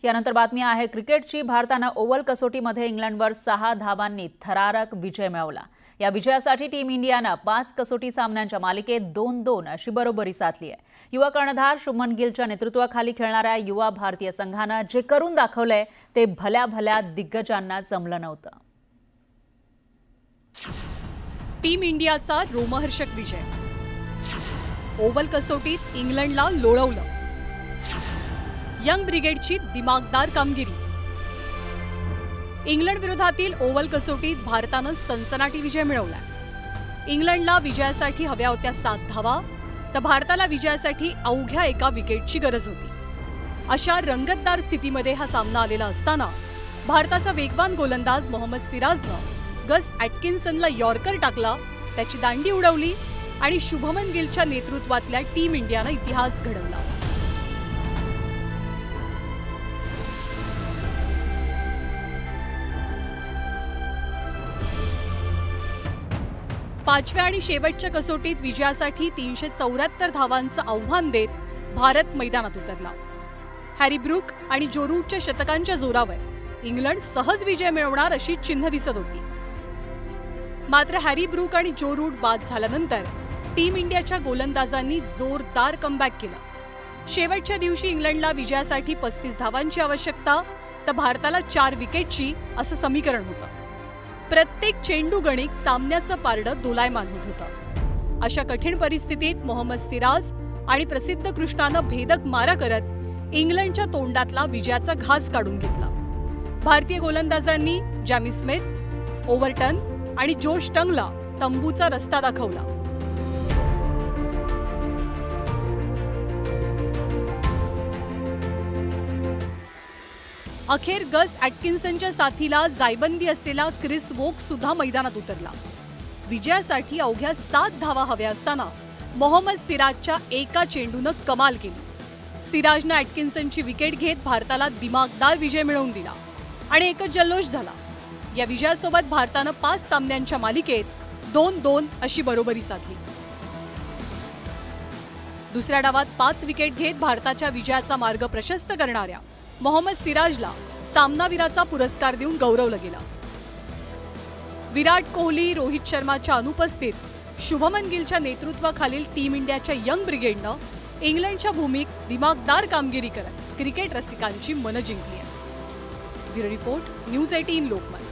यानंतर बातमी आहे क्रिकेटची। भारताने ओव्हल कसोटीमध्ये इंग्लंडवर 6 धावांनी थरारक विजय मिळवला। या विजयासाठी टीम इंडियाने 5 कसोटी सामन्यांच्या मालिकेत 2-2 अशी बरोबरी साधली आहे। युवा कर्णधार शुभमन गिलच्या नेतृत्वाखाली खेळणाऱ्या युवा भारतीय संघाने जे करून दाखवले ते भल्या दिग्गजांना जमलं नव्हतं। टीम इंडियाचा रोमहर्षक विजय, ओव्हल कसोटीत इंग्लंडला लोळवलं। यंग ब्रिगेडची दिमागदार कामगिरी। इंग्लंड विरोधातील ओव्हल कसोटीत भारताने सनसनाटी विजय मिळवला। इंग्लंडला विजयासाठी हव्या होत्या 7 धावा, तर भारताला विजयासाठी अवघ्या एका विकेटची गरज होती। अशा रंगतदार स्थितीमध्ये हा सामना आलेला असताना भारताचा वेगवान गोलंदाज मोहम्मद सिराजने गस ॲटकिन्सनला यॉर्कर टाकला, त्याची दांडी उडवली आणि शुभमन गिलच्या नेतृत्वातल्या टीम इंडियाने इतिहास घडवला। पाचव्या आणि शेवटच्या कसोटीत विजयासाठी 374 धावांचं आव्हान देत भारत मैदानात उतरला। हॅरी ब्रूक आणि जो रूटच्या शतकांच्या जोरावर इंग्लंड सहज विजय मिळवणार अशी चिन्ह दिसत होती। मात्र हॅरी ब्रूक आणि जो रूट बाद झाल्यानंतर टीम इंडियाच्या गोलंदाजांनी जोरदार कमबॅक केला। शेवटच्या दिवशी इंग्लंडला विजयासाठी 35 धावांची आवश्यकता, तर भारताला 4 विकेटची असं समीकरण होतं। प्रत्येक चेंडू गणिक सामन्याचं पारडं दोलायमान होत होतं। अशा कठीण परिस्थितीत मोहम्मद सिराज आणि प्रसिद्ध कृष्णानं भेदक मारा करत इंग्लंडच्या तोंडातला विजयाचा घास काढून घेतला। भारतीय गोलंदाजांनी जॅमी स्मिथ, ओव्हरटन आणि जोश टंगला तंबूचा रस्ता दाखवला। अखेर गस ॲटकिन्सनच्या साथीला जायबंदी असलेला क्रिस वोक्स सुद्धा मैदानात उतरला। विजयासाठी अवघ्या 7 धावा हव्या असताना मोहम्मद सिराजच्या एका चेंडूनं कमाल केली। सिराजने ॲटकिन्सनची विकेट घेत भारताला दिमागदार विजय मिळवून दिला आणि एकच जल्लोष झाला। या विजयासोबत भारताने 5 सामन्यांच्या मालिकेत 2-2 अशी बरोबरी साधली। दुसऱ्या डावात 5 विकेट घेत भारताच्या विजयाचा मार्ग प्रशस्त करणाऱ्या मोहम्मद सिराजला सामनावीराचा पुरस्कार देऊन गौरवलं गेलं। विराट कोहली, रोहित शर्माच्या अनुपस्थित शुभमन गिलच्या नेतृत्वाखालील टीम इंडियाच्या यंग ब्रिगेडनं इंग्लंडच्या भूमीत दिमागदार कामगिरी करत क्रिकेट रसिकांची मनं जिंकली आहे। Bureau report, news 18 Lokmat.